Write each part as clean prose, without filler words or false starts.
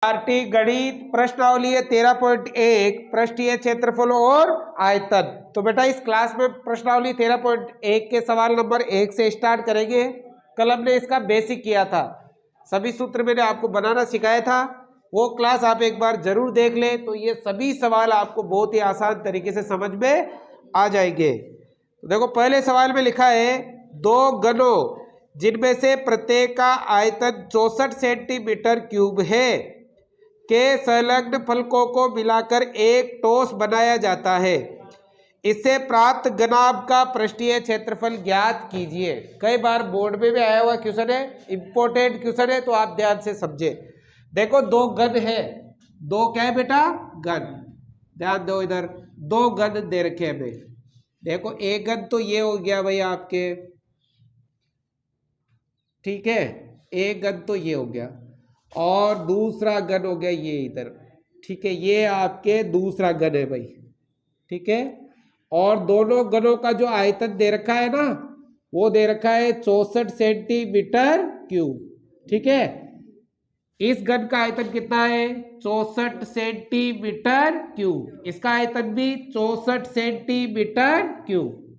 RT गणित प्रश्नावली है 13.1 पृष्ठीय क्षेत्रफल और आयतन। तो बेटा इस क्लास में प्रश्नावली 13.1 के सवाल नंबर 1 से स्टार्ट करेंगे। कल हमने इसका बेसिक किया था, सभी सूत्र मैंने आपको बनाना सिखाया था, वो क्लास आप एक बार जरूर देख लें तो ये सभी सवाल आपको बहुत ही आसान तरीके से समझ में आ जाएंगे। तो देखो पहले सवाल में लिखा है दो घनों जिनमें से प्रत्येक का आयतन 64 सेंटीमीटर क्यूब है के संलग्न फलकों को मिलाकर एक ठोस बनाया जाता है, इससे प्राप्त घनाभ का पृष्ठीय क्षेत्रफल ज्ञात कीजिए। कई बार बोर्ड में भी आया हुआ क्वेश्चन है, इंपॉर्टेंट क्वेश्चन है, तो आप ध्यान से समझे। देखो दो घन है, दो क्या है बेटा घन, ध्यान दो इधर दो घन दे रखे हैं हमें। देखो एक घन तो ये हो गया भाई आपके, ठीक है, एक घन तो ये हो गया और दूसरा घन हो गया ये इधर, ठीक है, ये आपके दूसरा घन है भाई, ठीक है। और दोनों घनों का जो आयतन दे रखा है ना वो दे रखा है 64 सेंटीमीटर क्यूब, ठीक है। इस घन का आयतन कितना है 64 सेंटीमीटर क्यूब, इसका आयतन भी 64 सेंटीमीटर क्यूब।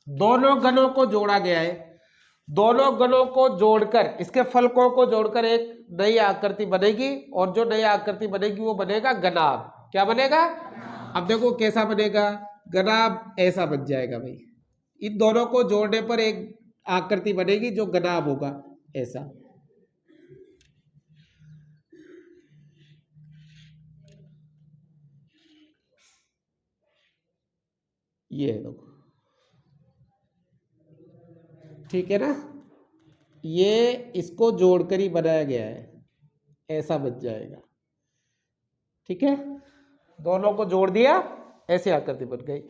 दोनों घनों को जोड़ा गया है, दोनों घनों को जोड़कर इसके फलकों को जोड़कर एक नई आकृति बनेगी और जो नई आकृति बनेगी वो बनेगा घनाभ। क्या बनेगा? अब देखो कैसा बनेगा घनाभ, ऐसा बन जाएगा भाई। इन दोनों को जोड़ने पर एक आकृति बनेगी जो घनाभ होगा, ऐसा। ये देखो, ठीक है ना, ये इसको जोड़कर ही बनाया गया है, ऐसा बन जाएगा, ठीक है। दोनों को जोड़ दिया, ऐसी आकृति बन गई।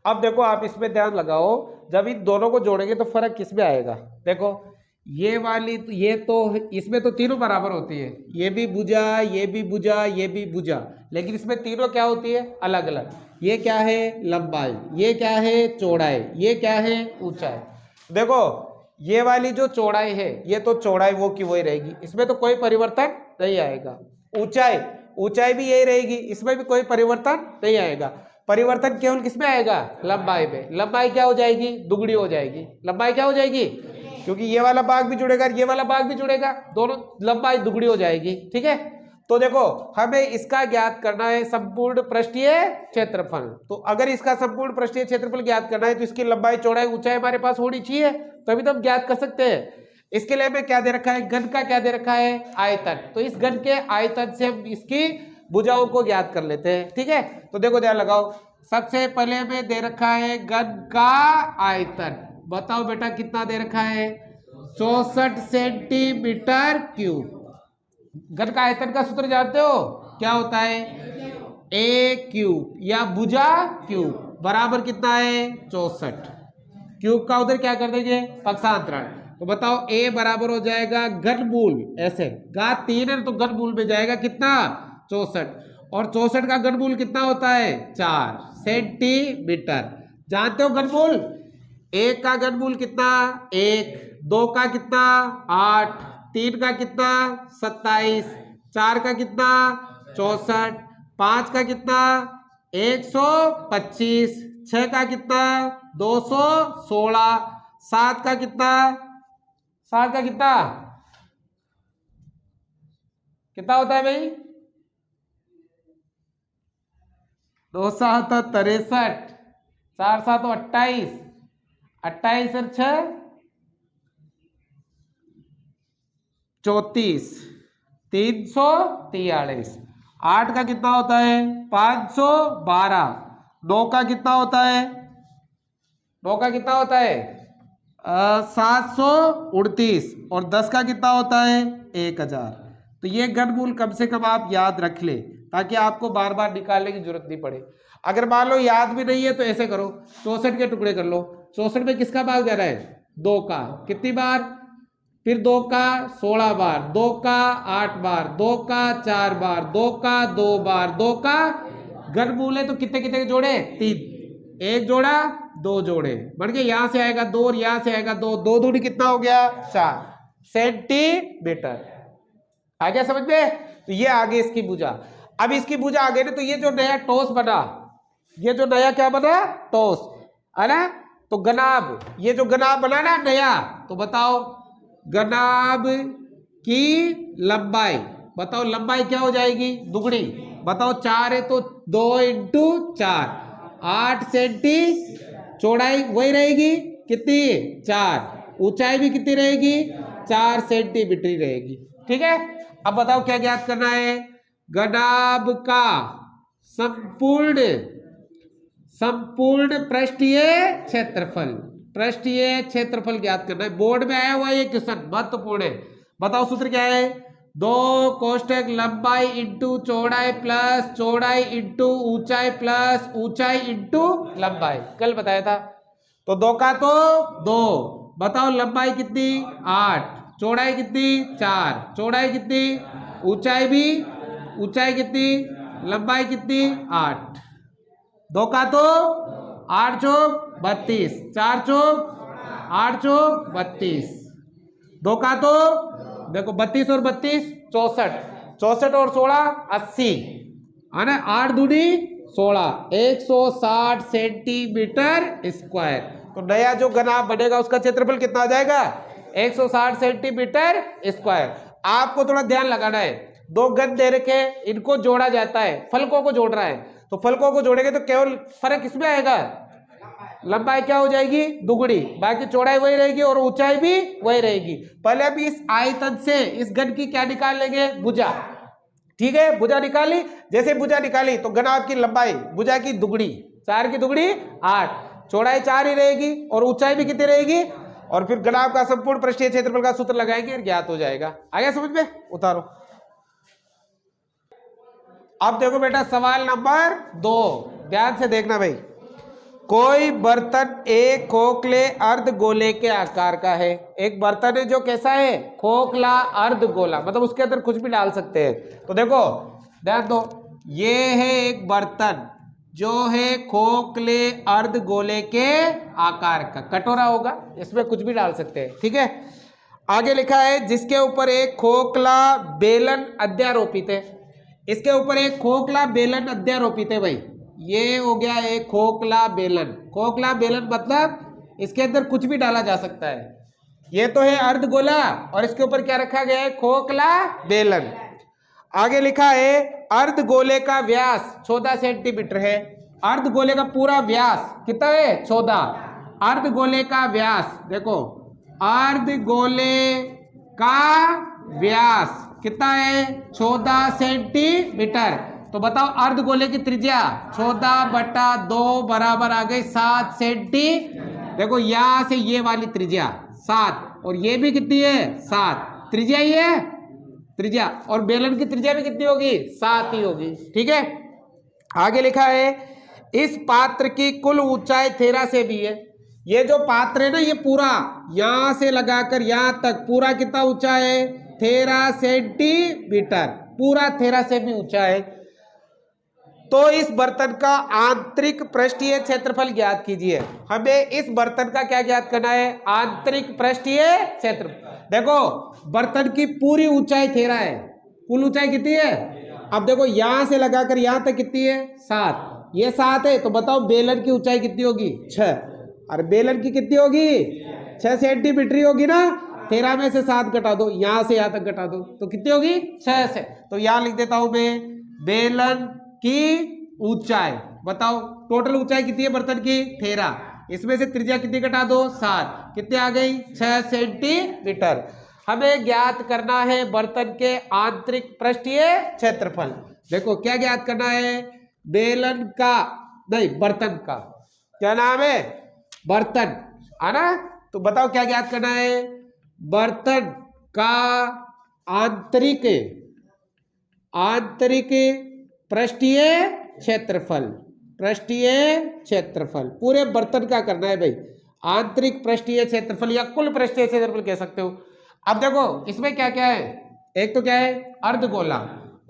अब देखो आप इसमें ध्यान लगाओ, जब इन दोनों को जोड़ेंगे तो फर्क किसमें आएगा। देखो ये वाली ये तो इसमें तो तीनों बराबर होती है, ये भी भुजा, ये भी भुजा, ये भी भुजा, लेकिन इसमें तीनों क्या होती है अलग अलग। ये क्या है लंबाई, ये क्या है चौड़ाई, ये क्या है ऊंचाई। देखो ये वाली जो चौड़ाई है ये तो चौड़ाई वो की वही रहेगी, इसमें तो कोई परिवर्तन नहीं आएगा। ऊंचाई, ऊंचाई भी यही रहेगी, इसमें भी कोई परिवर्तन नहीं आएगा। परिवर्तन केवल किसमें आएगा लंबाई में। लंबाई क्या हो जाएगी दुगनी हो जाएगी, लंबाई क्या हो जाएगी, क्योंकि ये वाला भाग भी जुड़ेगा ये वाला भाग भी जुड़ेगा, दोनों लंबाई दुगनी हो जाएगी, ठीक है। तो देखो हमें इसका ज्ञात करना है संपूर्ण पृष्ठीय क्षेत्रफल। तो अगर इसका संपूर्ण पृष्ठीय क्षेत्रफल ज्ञात करना है तो इसकी लंबाई चौड़ाई ऊंचाई हमारे पास होनी चाहिए, तभी तो हम ज्ञात कर सकते हैं। इसके लिए हमें क्या दे रखा है घन का क्या दे रखा है आयतन, तो इस घन के आयतन से हम इसकी भुजाओं को ज्ञात कर लेते हैं, ठीक है। तो देखो ध्यान लगाओ, सबसे पहले हमें दे रखा है घन का आयतन, बताओ बेटा कितना दे रखा है 64 सेंटीमीटर क्यूब। घन का आयतन का सूत्र जानते हो क्या होता है, ए क्यूब या भुजा क्यूब बराबर कितना है 64, क्यूब का उधर क्या कर देंगे पक्षांतरण। तो बताओ ए बराबर हो जाएगा घनमूल, ऐसे घात 3 है तो घनमूल में जाएगा कितना 64, और 64 का घनमूल कितना होता है 4 सेंटीमीटर। जानते हो घनमूल, एक का घनमूल कितना 1, 2 का कितना 8, 3 का कितना 27, 4 का कितना 64, 5 का कितना 125, 6 का कितना 216, 7 का कितना 7 का कितना कितना होता है भाई 2 7 63, 4 7 28, 28 और 6 34, 343, 8 का कितना होता है 512, 9 का कितना होता है 9 का कितना होता है 729, और 10 का कितना होता है 1000। तो ये घनमूल कम से कम आप याद रख ले ताकि आपको बार बार निकालने की जरूरत नहीं पड़े। अगर मान लो याद भी नहीं है तो ऐसे करो 64 के टुकड़े कर लो, 64 में किसका भाग जाना है 2 का, कितनी बार, फिर 2 का 16 बार, 2 का 8 बार, 2 का 4 बार, 2 का 2 बार, 2 का घनमूल है तो कितने कितने जोड़े 3, एक जोड़ा 2 जोड़े, बढ़ गए, यहां से आएगा 2 और यहां से आएगा 2, 2 दूनी कितना हो गया 4 सेंटीमीटर। आ गया समझ में। तो ये आ गई इसकी भुजा। अब इसकी भुजा आ गई ना, तो ये जो नया टॉस बना, ये जो नया क्या बना, टॉस, है ना। तो गनाब, ये जो गनाब बना ना नया, तो बताओ गनाब की लंबाई, बताओ लंबाई क्या हो जाएगी, दुगनी। बताओ 4 है तो 2 इंटू 4, 8 सेंटी। चौड़ाई वही रहेगी कितनी, 4। ऊंचाई भी कितनी रहेगी, 4 सेंटीमीटर रहेगी। ठीक है। अब बताओ क्या ज्ञात करना है, गनाब का संपूर्ण पृष्ठीय क्षेत्रफल, पृष्ठीय क्षेत्रफल ज्ञात करना है। बोर्ड में आया हुआ ये क्वेश्चन महत्वपूर्ण है। बताओ सूत्र क्या है, 2 कोष्टक लंबाई इंटू चौड़ाई प्लस चौड़ाई इंटू ऊंचाई प्लस ऊंचाई इंटू लंबाई, कल बताया था। तो 2 का तो 2, बताओ लंबाई कितनी 8, चौड़ाई कितनी 4, चौड़ाई कितनी, ऊंचाई भी, ऊंचाई कितनी, लंबाई कितनी 8। 2 का तो 8 चौक 32, 4 चौक 8 चौक 32। 2 का तो देखो 32 और 32 64, 64 और 16 80, है ना। 8 दूनी 16, 160 सेंटीमीटर स्क्वायर। तो नया जो गनाब बनेगा उसका क्षेत्रफल कितना आ जाएगा, 160 सेंटीमीटर स्क्वायर। आपको थोड़ा ध्यान लगाना है, 2 गन दे रखे, इनको जोड़ा जाता है, फलकों को जोड़ रहा है, तो फलकों को जोड़ेंगे तो केवल फर्क इसमें आएगा, लंबाई क्या हो जाएगी, दुगनी, बाकी चौड़ाई वही रहेगी और ऊंचाई भी वही रहेगी। पहले अभी इस आयतन से इस गन की क्या निकाल लेंगे, भुजा। ठीक है, भुजा निकाली, जैसे भुजा निकाली तो गनाब की लंबाई भुजा की दुगनी, 4 की दुगनी 8, चौड़ाई 4 ही रहेगी और ऊंचाई भी कितनी रहेगी, और फिर गनाब का संपूर्ण पृष्ठीय क्षेत्रफल का सूत्र लगाएंगे और ज्ञात हो जाएगा। आ गया समझ में, उतारो। अब देखो बेटा सवाल नंबर 2, ध्यान से देखना भाई। कोई बर्तन एक खोखले अर्धगोले के आकार का है। एक बर्तन है जो कैसा है, खोखला अर्धगोला, मतलब उसके अंदर कुछ भी डाल सकते हैं। तो देखो ध्यान दो, ये है एक बर्तन जो है खोखले अर्धगोले के आकार का, कटोरा होगा, इसमें कुछ भी डाल सकते हैं। ठीक है। आगे लिखा है जिसके ऊपर एक खोखला बेलन अध्यारोपित है। इसके ऊपर एक खोखला बेलन अध्यारोपित है भाई, ये हो गया एक खोखला बेलन। खोखला बेलन मतलब इसके अंदर कुछ भी डाला जा सकता है। ये तो है अर्धगोला और इसके ऊपर क्या रखा गया है, खोखला बेलन। आगे लिखा है अर्धगोले का व्यास 14 सेंटीमीटर है। अर्धगोले का पूरा व्यास कितना है, 14। अर्धगोले का व्यास देखो, अर्धगोले का व्यास कितना है, 14 सेंटीमीटर। तो बताओ अर्धगोले की त्रिज्या 14/2 बराबर आ गई 7 सेंटी। देखो यहां से ये वाली त्रिज्या 7 और ये भी कितनी है, 7, त्रिज्या ही है त्रिज्या, और बेलन की त्रिज्या भी कितनी होगी, 7 ही होगी। ठीक है। आगे लिखा है इस पात्र की कुल ऊंचाई 13 से भी है। ये जो पात्र है ना, ये पूरा यहां से लगाकर यहां तक पूरा कितना ऊंचा है, 13 सेंटीमीटर, पूरा 13 से भी ऊंचा है। तो इस बर्तन का आंतरिक पृष्ठीय क्षेत्रफल ज्ञात कीजिए। हमें इस बर्तन का क्या ज्ञात करना है, आंतरिक पृष्ठीय क्षेत्रफल। देखो बर्तन की पूरी ऊंचाई 13 है, कुल ऊंचाई कितनी है, अब देखो यहां से लगाकर यहां तक कितनी है, 7, ये 7 है। तो बताओ बेलन की ऊंचाई कितनी होगी, 6, और बेलन की कितनी होगी, 6 सेंटीमीटर होगी ना। 13 में से 7 घटा दो, यहां से यहां तक घटा दो, तो कितनी होगी, 6 से। तो यहां लिख देता हूं मैं बेलन की ऊंचाई, बताओ टोटल ऊंचाई कितनी है बर्तन की, 13, इसमें से त्रिज्या कितनी घटा दो, 7, कितने आ गई, 6 सेंटीमीटर। हमें ज्ञात करना है बर्तन के आंतरिक पृष्ठीय क्षेत्रफल। देखो क्या ज्ञात करना है, बेलन का नहीं, बर्तन का, क्या नाम है, बर्तन, है ना। तो बताओ क्या ज्ञात करना है, बर्तन का आंतरिक पृष्ठीय क्षेत्रफल, पृष्ठीय क्षेत्रफल पूरे बर्तन का करना है भाई, आंतरिक पृष्ठीय क्षेत्रफल या कुल पृष्ठीय क्षेत्रफल कह सकते हो। अब देखो इसमें क्या क्या है, एक तो क्या है अर्धगोला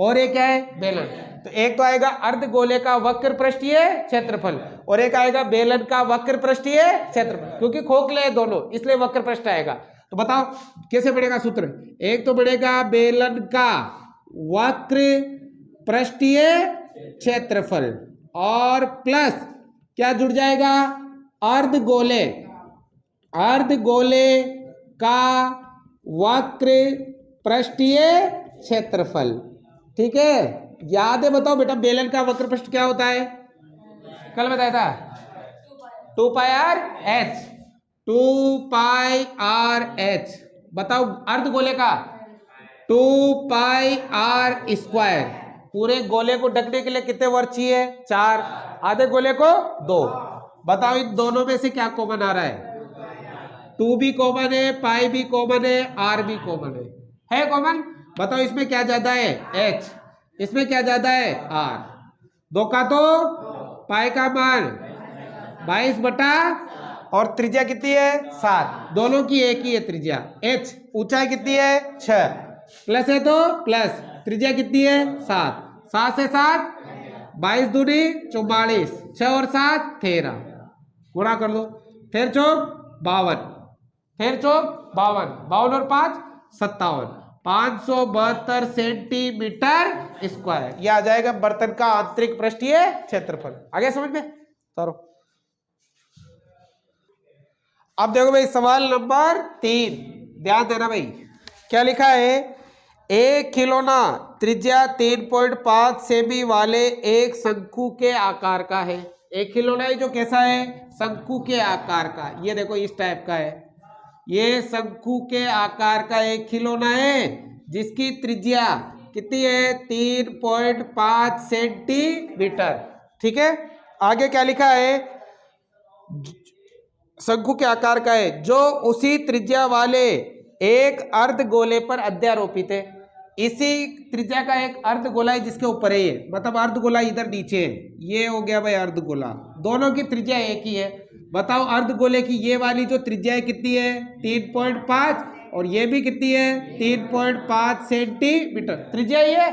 और एक क्या है बेलन। तो एक तो आएगा अर्धगोले का वक्र पृष्ठीय क्षेत्रफल और एक आएगा बेलन का वक्र पृष्ठीय क्षेत्रफल, क्योंकि खोखले दोनों इसलिए वक्र पृष्ठ आएगा। तो बताओ कैसे बढ़ेगा सूत्र, एक तो बढ़ेगा बेलन का वक्र पृष्ठीय क्षेत्रफल और प्लस क्या जुड़ जाएगा, अर्धगोले, अर्धगोले का वक्र पृष्ठीय क्षेत्रफल। ठीक है, याद है? बताओ बेटा, बेलन का वक्र पृष्ठ क्या होता है? कल बताया था 2 pi R H, 2 pi R H. बताओ अर्धगोले का 2 पाई आर स्क्वायर। पूरे गोले को ढकने के लिए कितने वर्ग चाहिए? 4। आधे गोले को 2। बताओ इन दोनों में से क्या कॉमन आ रहा है? 2 भी कॉमन है, पाई भी कॉमन है, आर भी कॉमन है कॉमन? बताओ इसमें क्या ज्यादा है? एच। इसमें क्या ज्यादा है? आर। 2 का तो पाई का मान 22 बटा और त्रिज्या कितनी है? 7। दोनों की एक ही है त्रिज्या। एच ऊंचाई कितनी है? 6 प्लस है तो प्लस, त्रिज्या कितनी है? 7। 7 से 7 22 दूनी 44, 6 और 7 13, गुणा कर लो। फिर चौक 52, फिर चौक 52, 52 और 5 57, 572 सेंटीमीटर स्क्वायर। यह आ जाएगा बर्तन का आंतरिक पृष्ठीय क्षेत्रफल। आगे समझ में? चलो अब देखो भाई, सवाल नंबर 3, ध्यान देना भाई। क्या लिखा है? एक खिलौना त्रिज्या 3.5 सेमी वाले एक शंकु के आकार का है। एक खिलौना है जो कैसा है? शंकु के आकार का। ये देखो इस टाइप का है। ये शंकु के आकार का एक खिलौना है जिसकी त्रिज्या कितनी है? 3.5 सेंटीमीटर। ठीक है, आगे क्या लिखा है? शंकु के आकार का है जो उसी त्रिज्या वाले एक अर्धगोले पर अध्यारोपित है। इसी त्रिज्या का एक अर्धगोला है जिसके ऊपर है ये, मतलब अर्धगोला इधर नीचे है। ये हो गया भाई अर्धगोला। दोनों की त्रिज्या एक ही है। बताओ अर्धगोले की ये वाली जो त्रिज्या है कितनी है? 3.5, और ये भी कितनी है? 3.5 सेंटीमीटर त्रिज्या ही है।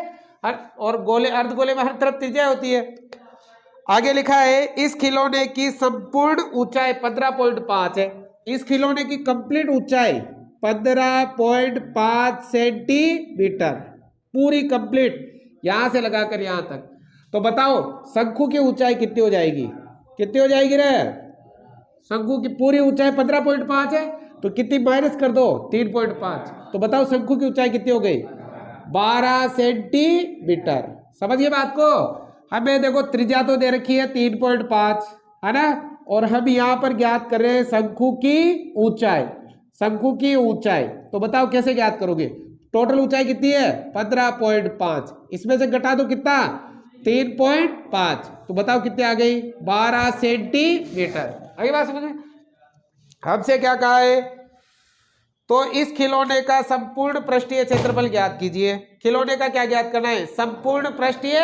और गोले, अर्धगोले में हर तरफ त्रिज्या होती है। आगे लिखा है इस खिलौने की संपूर्ण ऊंचाई 15.5 है। इस खिलौने की कंप्लीट ऊंचाई 15.5 सेंटीमीटर, पूरी कंप्लीट, यहां से लगाकर यहां तक। तो बताओ शंकु की ऊंचाई कितनी हो जाएगी? कितनी हो जाएगी रे? शंकु की पूरी ऊंचाई 15.5 है, तो कितनी माइनस कर दो? 3.5। तो बताओ शंकु की ऊंचाई कितनी हो गई? 12 सेंटीमीटर। समझिए बात को। हमें देखो त्रिज्या तो दे रखी है 3.5, है ना, और हम यहाँ पर ज्ञात कर रहे हैं शंकु की ऊंचाई। शंकु की ऊंचाई तो बताओ कैसे ज्ञात करोगे? टोटल ऊंचाई कितनी है? 15.5। इसमें से घटा दो कितना? 3.5। तो बताओ कितने आ गई? 12 सेंटीमीटर। आगे बात समझ में? हमसे क्या कहा है? तो इस खिलौने का संपूर्ण पृष्ठीय क्षेत्रफल ज्ञात कीजिए। खिलौने का क्या ज्ञात करना है? संपूर्ण पृष्ठीय।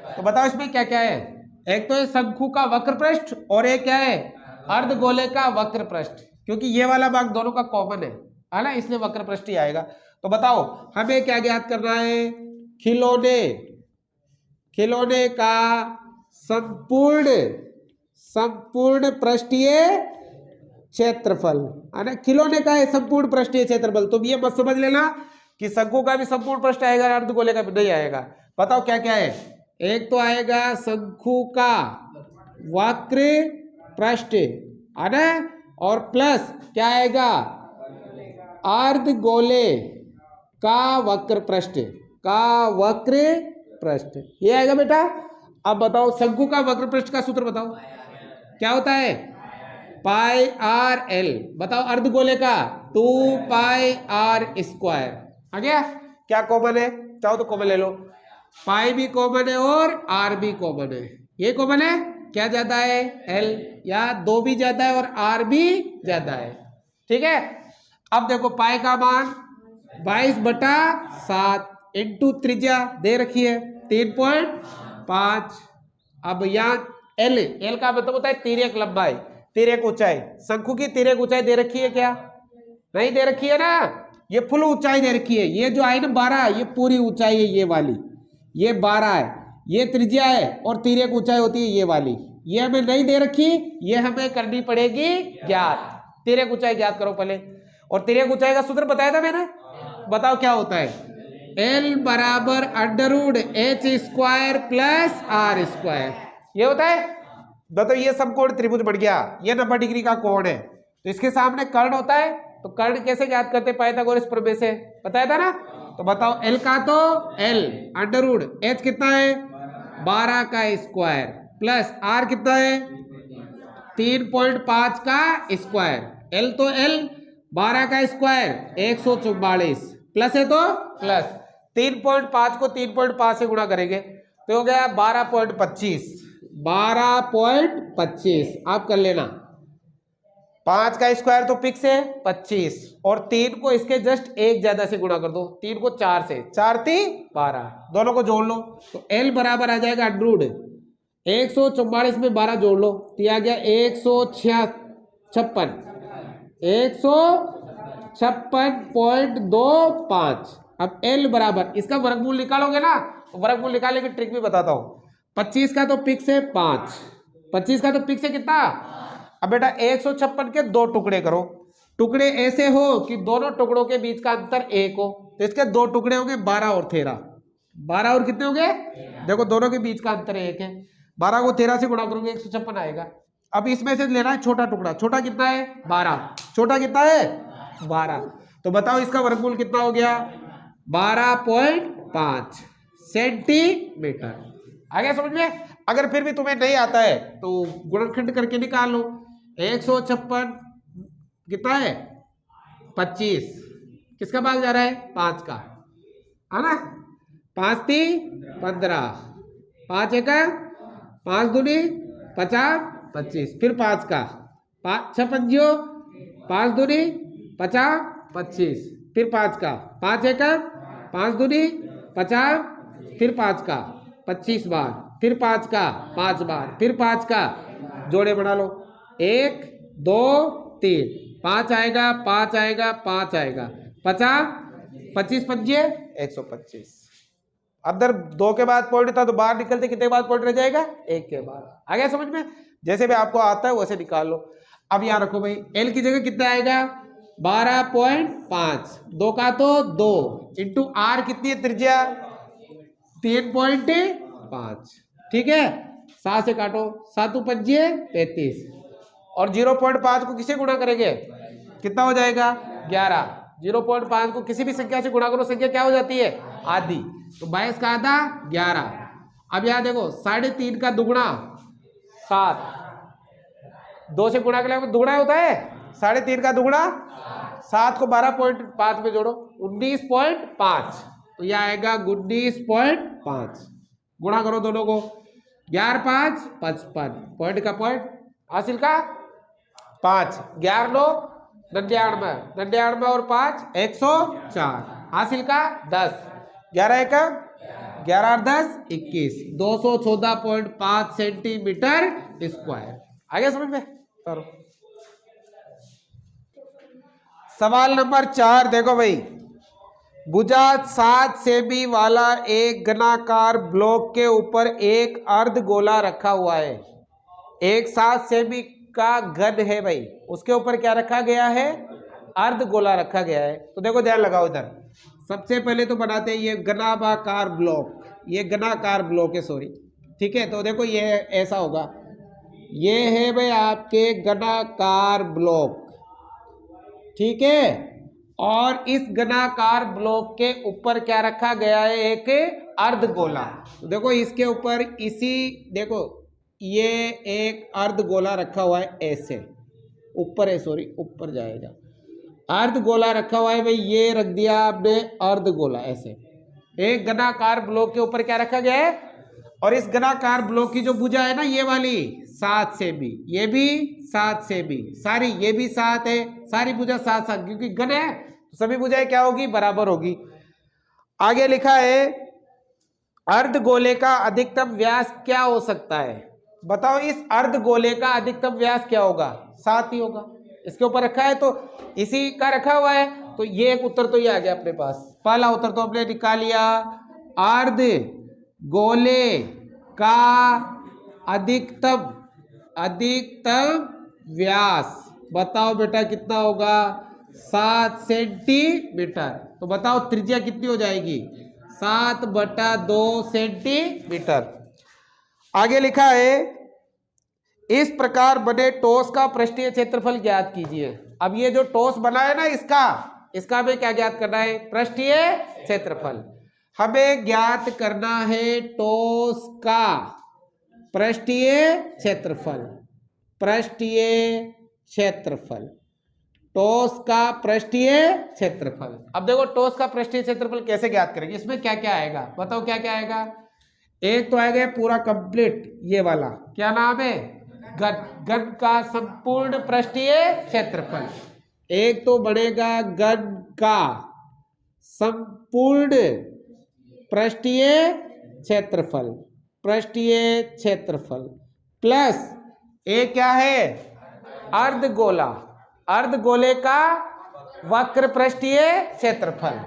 तो बताओ इसमें क्या क्या है? एक तो है शंकु का वक्र पृष्ठ, और एक क्या है? अर्धगोले का वक्र पृष्ठ। क्योंकि ये वाला भाग दोनों का कॉमन है ना, इसलिए वक्र पृष्ठ ही आएगा। तो बताओ हमें क्या ज्ञात करना है? खिलौने, खिलौने का संपूर्ण पृष्ठीय क्षेत्रफल, है ना। खिलौने का है संपूर्ण पृष्ठीय क्षेत्रफल। तो ये मत समझ लेना कि शंकु का भी संपूर्ण पृष्ठ आएगा, अर्धगोले का भी नहीं आएगा। बताओ क्या क्या है? एक तो आएगा शंकु का वक्र पृष्ठ, है ना, और प्लस क्या आएगा? अर्धगोले का वक्र पृष्ठ, का वक्र पृष्ठ, ये आएगा बेटा। अब बताओ शंकु का वक्र पृष्ठ का सूत्र बताओ क्या होता है? पाई आर एल। बताओ अर्धगोले का 2 पाई आर स्क्वायर। आ गया? क्या कॉमन है? चाहो तो कॉमन ले लो। पाई भी कॉमन है और आर भी कॉमन है। ये कॉमन है, क्या ज्यादा है? एल, या 2 भी ज्यादा है और आर भी ज्यादा है। ठीक है, अब देखो पाई का मान 22 बटा 7 इंटू त्रिज्या दे रखी है 3.5। अब यहाँ एल, एल का मतलब होता है तिर्यक लंबाई, तिर्यक ऊंचाई। शंकु की तिर्यक ऊंचाई दे रखी है क्या? नहीं दे रखी है ना। ये फुल ऊंचाई दे रखी है। ये जो आई ना 12, ये पूरी ऊंचाई है, ये वाली, ये 12 है, ये त्रिज्या है, और तिर्यक ऊंचाई होती है ये वाली। ये हमें नहीं दे रखी, ये हमें करनी पड़ेगी ज्ञात। तिर्यक ऊंचाई ज्ञात करो पहले। और तिर्यक ऊंचाई का सूत्र बताया था मैंने, बताओ क्या होता है? एल बराबर √h² प्लस r²। ये होता है। तो ये समकोण त्रिभुज बन गया, ये 90 डिग्री का कोण है, तो इसके सामने कर्ण होता है। तो कर्ण कैसे ज्ञात करते, पाइथागोरस प्रमेय से बताया था ना। तो बताओ एल का, तो एल √h कितना है 12 का स्क्वायर प्लस आर कितना है 3.5 का स्क्वायर। एल तो एल 12 का स्क्वायर 144 प्लस है तो प्लस 3.5 को 3.5 से गुणा करेंगे तो हो गया 12.25। 12.25 आप कर लेना। 5 का स्क्वायर तो फिक्स है 25 और 3 को इसके जस्ट एक ज्यादा से गुणा कर दो। 3 को 4 से, 4 3 12, दोनों को जोड़ लो तो L बराबर आ जाएगा √ 144 में 12 जोड़ लो तो आ गया 156 156.25। अब L बराबर इसका वर्गमूल निकालोगे ना, तो वर्गमूल निकालने की ट्रिक भी बताता हूं। 25 का तो फिक्स है 5, 25 का तो फिक्स है कितना। अब बेटा 156 के 2 टुकड़े करो, टुकड़े ऐसे हो कि दोनों टुकड़ों के बीच का अंतर 1 हो, तो इसके 2 टुकड़े होंगे 12 और 13। 12 और कितने होंगे, देखो दोनों के बीच का अंतर 1 है, 12 को 13 से गुणा करोगे 156 आएगा। अब इसमें से लेना है छोटा टुकड़ा, छोटा कितना है 12, छोटा कितना है 12। तो बताओ इसका वर्गमूल कितना हो गया 12.5 सेंटीमीटर। आ गया समझ में। अगर फिर भी तुम्हें नहीं आता है तो गुणनखंड करके निकाल लो। 156 कितना है 25, किसका भाग जा रहा है 5 का, है ना। 5 3 15, 5 1 5 दूनी 50 25, फिर 5 का 5 6 पंजियो 5 दूनी 50 25, फिर 5 का 5 1 5 दूनी 50, फिर 5 का 25 बार, फिर 5 का 5 बार, फिर 5 का जोड़े बना लो 1 2 3, 5 आएगा 5 आएगा 5 आएगा 50 25 पंजे 125। अंदर 2 के बाद पॉइंट था तो बाहर निकलते कितने बाद पॉइंट रह जाएगा 1 के बाद। आ गया समझ में। जैसे भी आपको आता है वैसे निकाल लो। अब याद रखो भाई एल की जगह कितना आएगा 12.5, 2 का तो 2 इंटू आर कितनी है त्रिज्या 3.5, ठीक है। 7 से काटो 7 पंजे 33 और 0.5 को किसे गुणा करेंगे कितना हो जाएगा 11। 0.5 को किसी भी संख्या से गुणा करो, संख्या क्या हो जाती है आधी, तो 22 का आधा 11। अब यहां देखो 3.5 का दुगुना 7, 2 से गुणा के लिए दुगुना होता है 3.5 का दुगुना 7 को 12.5 में जोड़ो 19.5, तो यह आएगा 19.5। गुणा करो दोनों को 11 5 55, पॉइंट का पॉइंट हासिल का 5, 11 9 99, 99 और 5 104, हासिल का 10, 11 1 11 और 10 21, 214.5 सेंटीमीटर स्क्वायर। आ गया समझ में। करो सवाल नंबर 4। देखो भाई भुजा 7 सेमी वाला एक घनाकार ब्लॉक के ऊपर एक अर्ध गोला रखा हुआ है। एक 7 सेमी का घन है भाई, उसके ऊपर क्या रखा गया है अर्ध गोला रखा गया है। तो देखो ध्यान लगाओ इधर, सबसे पहले तो बनाते हैं ये घनाभाकार ब्लॉक, ये घनाकार ब्लॉक है सॉरी, ठीक है। तो देखो ये ऐसा होगा, ये है भाई आपके घनाकार ब्लॉक, ठीक है। और इस घनाकार ब्लॉक के ऊपर क्या रखा गया है एक अर्ध गोला। तो देखो इसके ऊपर इसी देखो ये एक अर्ध गोला रखा हुआ है, ऐसे ऊपर है सॉरी ऊपर जाएगा, अर्ध गोला रखा हुआ है भाई, ये रख दिया आपने अर्ध गोला ऐसे। एक घनाकार ब्लॉक के ऊपर क्या रखा गया है, और इस घनाकार ब्लॉक की जो भुजा है ना ये वाली 7 सेमी, ये भी 7 सेमी, सारी ये भी 7 है, सारी भुजा 7 7 क्योंकि घन है तो सभी भुजाएं क्या होगी बराबर होगी। आगे लिखा है अर्ध गोले का अधिकतम व्यास क्या हो सकता है। बताओ इस अर्ध गोले का अधिकतम व्यास क्या होगा 7 ही होगा, इसके ऊपर रखा है तो इसी का रखा हुआ है, तो ये एक उत्तर तो ये आ गया अपने पास। पहला उत्तर तो हमने निकाल लिया, अर्ध गोले का अधिकतम व्यास बताओ बेटा कितना होगा 7 सेंटीमीटर। तो बताओ त्रिज्या कितनी हो जाएगी 7/2 सेंटीमीटर। आगे लिखा है इस प्रकार बने टॉस का पृष्ठीय क्षेत्रफल ज्ञात कीजिए। अब ये जो टॉस बना है ना इसका हमें क्या ज्ञात करना है? पृष्ठीय क्षेत्रफल। हमें ज्ञात करना है टॉस का पृष्ठीय क्षेत्रफल। पृष्ठीय क्षेत्रफल, टॉस का पृष्ठीय क्षेत्रफल। अब देखो टॉस का पृष्ठीय क्षेत्रफल कैसे ज्ञात करेंगे? इसमें क्या क्या आएगा बताओ? क्या क्या आएगा? एक तो आएगा पूरा कंप्लीट, ये वाला क्या नाम है? घन का संपूर्ण पृष्ठीय क्षेत्रफल। एक तो बनेगा घन का संपूर्ण पृष्ठीय क्षेत्रफल, पृष्ठीय क्षेत्रफल प्लस एक क्या है? अर्धगोला, अर्धगोले का वक्र पृष्ठीय क्षेत्रफल।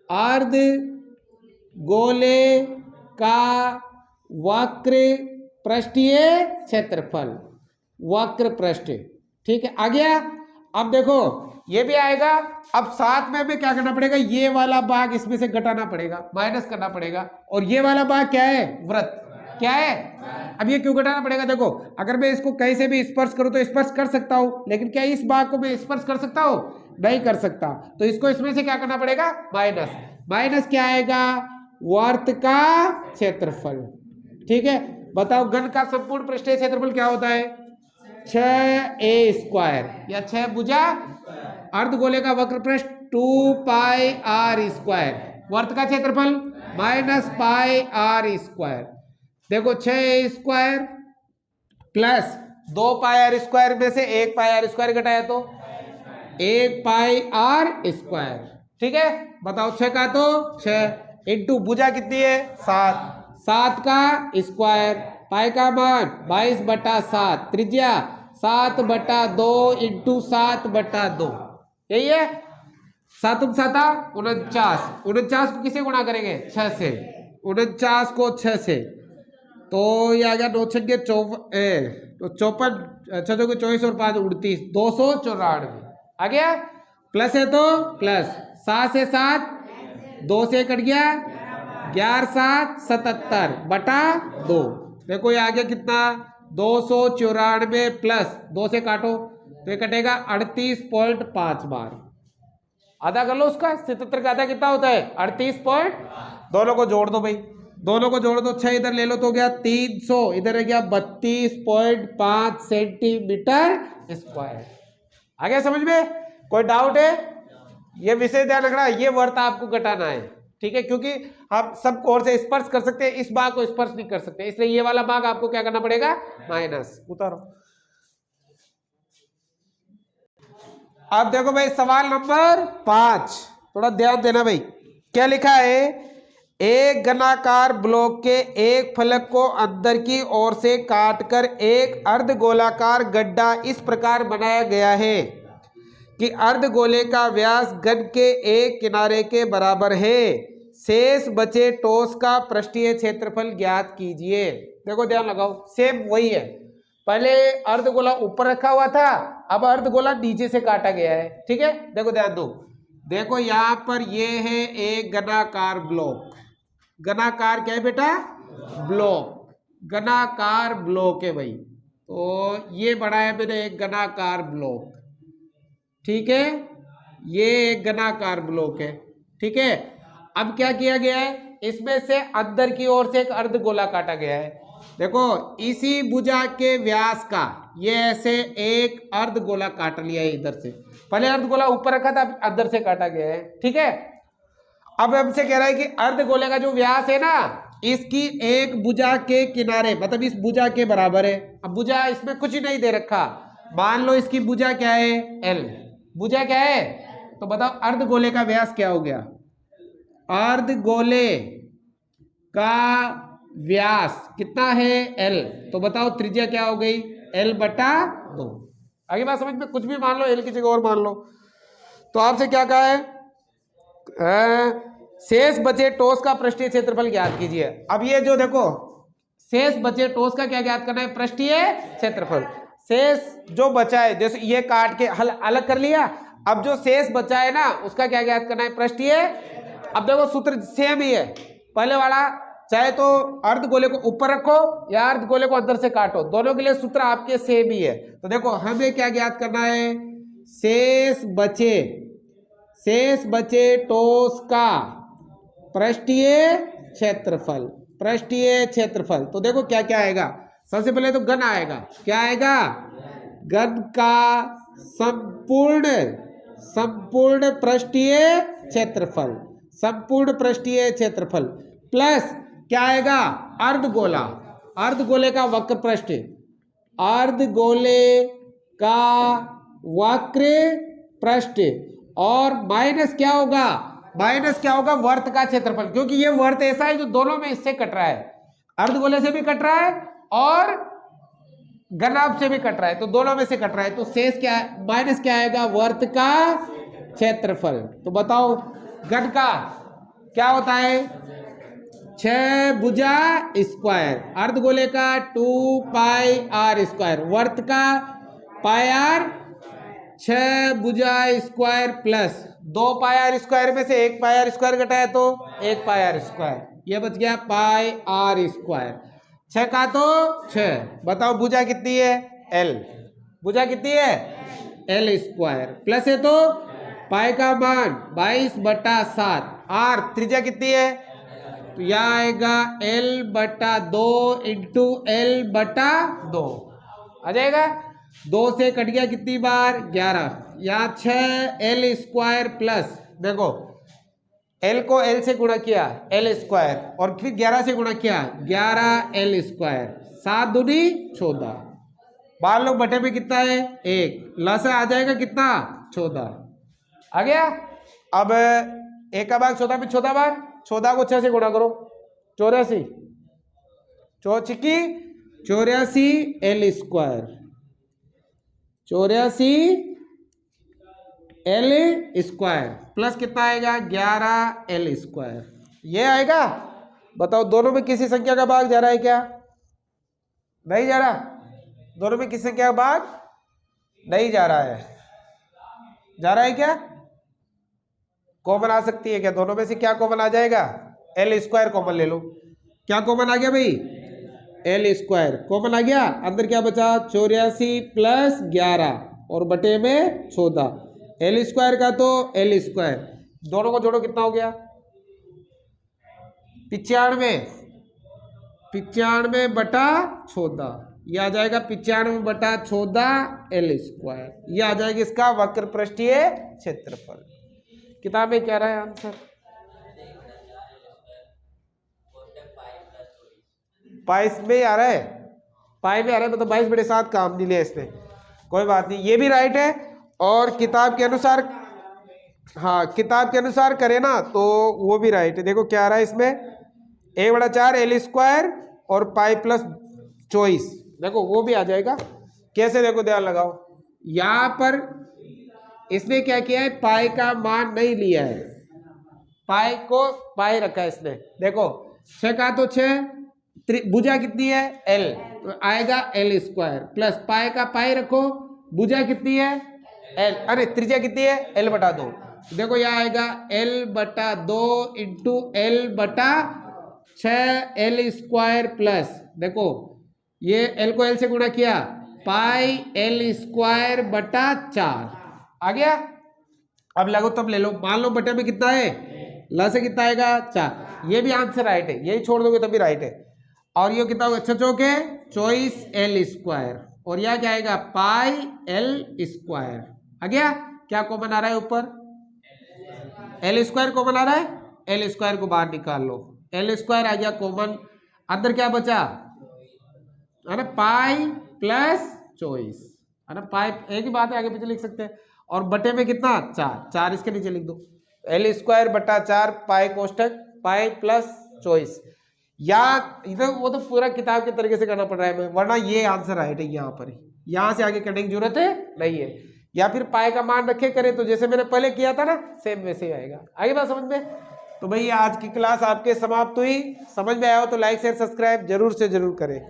अर्धगोले का वक्र पृष्ठीय क्षेत्रफल, वक्र पृष्ठ। ठीक है, आ गया। अब देखो ये भी आएगा। अब साथ में हमें क्या करना पड़ेगा? ये वाला भाग इसमें से घटाना पड़ेगा, माइनस करना पड़ेगा। और ये वाला भाग क्या है? वृत्त। क्या है? अब ये क्यों घटाना पड़ेगा? देखो अगर मैं इसको कहीं से भी स्पर्श करूं तो स्पर्श कर सकता हूं, लेकिन क्या इस भाग को मैं स्पर्श कर सकता हूं? नहीं कर सकता। तो इसको इसमें से क्या करना पड़ेगा? माइनस। माइनस क्या आएगा? वर्त का क्षेत्रफल। ठीक है, बताओ घन का संपूर्ण पृष्ठीय क्षेत्रफल क्या होता है? 6a² या 6 भुजा। अर्धगोले का वक्र पृष्ठ 2πr²। वर्त का क्षेत्रफल माइनस πr²। देखो 6a² प्लस 2πr² में से 1πr² घटाया तो 1πr²। ठीक है, बताओ 6 का तो 6 इंटू भुजा कितनी है? 7। 7 का स्क्वायर, पाई का मान 22/7, त्रिज्या 7/2 इंटू 7/2। यही है। 7 7 49। 49 को किसे गुणा करेंगे? 6 से। 49 को 6 से तो ये आ गया 9 छक्के 54, 6 के 24 और 5 29, 294 आ गया। प्लस है तो प्लस 7 से 7, 2 से कट गया 11 7 77/2। देखो ये आ गया कितना? 294 प्लस 2 से काटो तो ये कटेगा 38.5 बार। आधा कर लो उसका। 77 का आधा कितना होता है? 38 दोनों को जोड़ दो भाई, दोनों को जोड़ दो। 6 इधर ले लो तो हो गया 300, इधर है गया 32.5 सेंटीमीटर स्क्वायर। आ गया समझ में? कोई डाउट है? ये विषय ध्यान रखना, ये वर्त आपको घटाना है। ठीक है, क्योंकि आप सब ओर से स्पर्श कर सकते हैं, इस भाग को स्पर्श नहीं कर सकते, इसलिए ये वाला भाग आपको क्या करना पड़ेगा? माइनस। उतारो। अब देखो भाई सवाल नंबर 5, थोड़ा ध्यान देना भाई। क्या लिखा है? एक घनाकार ब्लॉक के एक फलक को अंदर की ओर से काटकर एक अर्धगोलाकार गड्ढा इस प्रकार बनाया गया है कि अर्धगोले का व्यास घन के एक किनारे के बराबर है। शेष बचे टॉस का पृष्ठीय क्षेत्रफल ज्ञात कीजिए। देखो ध्यान लगाओ, सेम वही है। पहले अर्धगोला ऊपर रखा हुआ था, अब अर्धगोला नीचे से काटा गया है। ठीक है, देखो ध्यान दो। देखो यहां पर ये है एक घनाकार ब्लॉक। घनाकार क्या है बेटा? ब्लॉक। घनाकार ब्लॉक है भाई। तो ये बनाया मैंने एक घनाकार ब्लॉक। ठीक है, ये एक घनाकार ब्लॉक है। ठीक है, अब क्या किया गया है? इसमें से अंदर की ओर से एक अर्धगोला काटा गया है। देखो इसी भुजा के व्यास का ये ऐसे एक अर्धगोला काट लिया है इधर से। पहले अर्धगोला ऊपर रखा था, अब अंदर से काटा गया है। ठीक है, अब हमसे कह रहा है कि अर्धगोले का जो व्यास है ना, इसकी एक भुजा के किनारे मतलब इस भुजा के बराबर है। अब भुजा इसमें कुछ ही नहीं दे रखा, मान लो इसकी भुजा क्या है? एल। भुजा क्या है? तो बताओ अर्धगोले का व्यास क्या हो गया? अर्धगोले का व्यास कितना है? एल। तो बताओ त्रिज्या क्या हो गई? L/2। आगे बात समझ में? कुछ भी मान लो, एल की जगह और मान लो। तो आपसे क्या कहा है? शेष बचे टॉस का पृष्ठीय क्षेत्रफल ज्ञात कीजिए। अब ये जो देखो शेष बचे टॉस का क्या ज्ञात करना है? पृष्ठीय क्षेत्रफल। शेष जो बचा है, जैसे ये काट के हल अलग कर लिया, अब जो शेष बचा है ना उसका क्या ज्ञात करना है? पृष्ठीय अब देखो सूत्र सेम ही है पहले वाला, चाहे तो अर्ध गोले को ऊपर रखो या अर्ध गोले को अंदर से काटो, दोनों के लिए सूत्र आपके सेम ही है। तो देखो हमें क्या ज्ञात करना है, शेष बचे ठोस का पृष्ठीय क्षेत्रफल, पृष्ठीय क्षेत्रफल। तो देखो क्या क्या आएगा, सबसे पहले तो घन आएगा, क्या आएगा, घन का संपूर्ण पृष्ठीय क्षेत्रफल, संपूर्ण पृष्ठीय क्षेत्रफल प्लस क्या आएगा, अर्धगोला, अर्धगोले का वक्र पृष्ठ, अर्धगोले का वक्र पृष्ठ, और माइनस क्या होगा, माइनस क्या होगा, वर्त का क्षेत्रफल, क्योंकि ये वर्त ऐसा है जो दोनों में इससे कट रहा है, अर्धगोले से भी कट रहा है और घनाभ से भी कट रहा है, तो दोनों में से कट रहा है। तो शेष क्या है, माइनस क्या आएगा, वर्त का क्षेत्रफल। तो बताओ घन का क्या होता है, 6 भुजा स्क्वायर, अर्धगोले का 2 पाई आर स्क्वायर, वर्त का पाई आर 6 भुजा square plus 2 pi r square में से 1 पाई आर स्क्वायर घटाया तो 1 पाई आर स्क्वायर, ये बच गया पाई आर स्क्वायर। 6 का तो 6, बताओ भुजा कितनी है, एल, भुजा कितनी है, एल स्क्वायर, प्लस है तो पाई का मान 22/7, आर त्रिज्या कितनी है, तो यह आएगा L/2 इंटू L/2 आ जाएगा, 2 से कट गया कितनी बार, 11, यहाँ 6 L स्क्वायर प्लस, देखो L को L से गुणा किया L स्क्वायर और फिर 11 से गुणा किया 11 L स्क्वायर, 7 दूनी 14, बार लो बटे में कितना है 1, लसा आ जाएगा कितना 14 आ गया। अब 1 का भाग 14 में 14 बार, 14 को 6 से गुणा करो 84, 84 L square, 84 L square plus कितना आएगा 11 L स्क्वायर, ये आएगा। बताओ दोनों में किसी संख्या का भाग जा रहा है क्या, नहीं जा रहा, दोनों में किसी संख्या का भाग नहीं जा रहा है, जा रहा है क्या, कॉमन आ सकती है क्या, दोनों में से क्या कॉमन आ जाएगा, L स्क्वायर कॉमन ले लो, क्या कॉमन आ गया भाई, L स्क्वायर कॉमन आ गया, अंदर क्या बचा 84 प्लस 11 और बटे में 14, L स्क्वायर का तो L स्क्वायर, दोनों को जोड़ो कितना हो गया 95/14, यह आ जाएगा 95/14 L स्क्वायर, यह आ जाएगा इसका वक्र पृष्ठीय क्षेत्रफल। किताब में क्या रहा है आंसर, पाइस में आ रहा है, पाई में आ रहा है, मतलब 22/7 काम नहीं लिया इसने, कोई बात नहीं, ये भी राइट है। और किताब के अनुसार, हाँ किताब के अनुसार करे ना तो वो भी राइट है। देखो क्या आ रहा है इसमें 1/4 L स्क्वायर और पाई प्लस 24, देखो वो भी आ जाएगा, कैसे देखो ध्यान लगाओ, यहाँ पर इसने क्या किया है, पाई का मान नहीं लिया है, पाई को पाई रखा है इसने, देखो 6 का तो 6, भुजा कितनी है L, तो आएगा L स्क्वायर प्लस पाई का पाई रखो, भुजा कितनी है L, अरे त्रिज्या कितनी है L/2, देखो यह आएगा L/2 into L/6 L square plus, देखो ये L को L से गुणा किया पाई L स्क्वायर बटा 4 आ गया। अब लघुत्तम ले लो, मान लो बटे में कितना है, ल से कितना आएगा 4, ये भी आंसर राइट है, यही छोड़ दोगे तभी राइट है। और ये कितना होगा, अच्छा चौके 24 L स्क्वायर और यह क्या आएगा पाई L स्क्वायर आ गया। क्या कॉमन आ रहा है ऊपर, L स्क्वायर कॉमन आ रहा है, L स्क्वायर को बाहर निकाल लो, L स्क्वायर आ गया कॉमन, अंदर क्या बचा है ना पाई प्लस 24 है ना, पाई एक ही बात है, आगे पीछे लिख सकते हैं, और बटे में कितना 4 इसके नीचे लिख दो, L स्क्वायर बटा 4 पाई कोष्टक पाई प्लस 24, या इधर वो तो पूरा किताब के तरीके से करना पड़ रहा है, वरना ये आंसर राइट है, यहाँ पर यहाँ से आगे करने की जरूरत है नहीं है, या फिर पाई का मान रखे करें तो जैसे मैंने पहले किया था ना सेम वैसे ही आएगा। आगे बात समझ में, तो भैया आज की क्लास आपके समाप्त हुई, समझ में आया हो तो लाइक शेयर सब्सक्राइब जरूर से जरूर करें।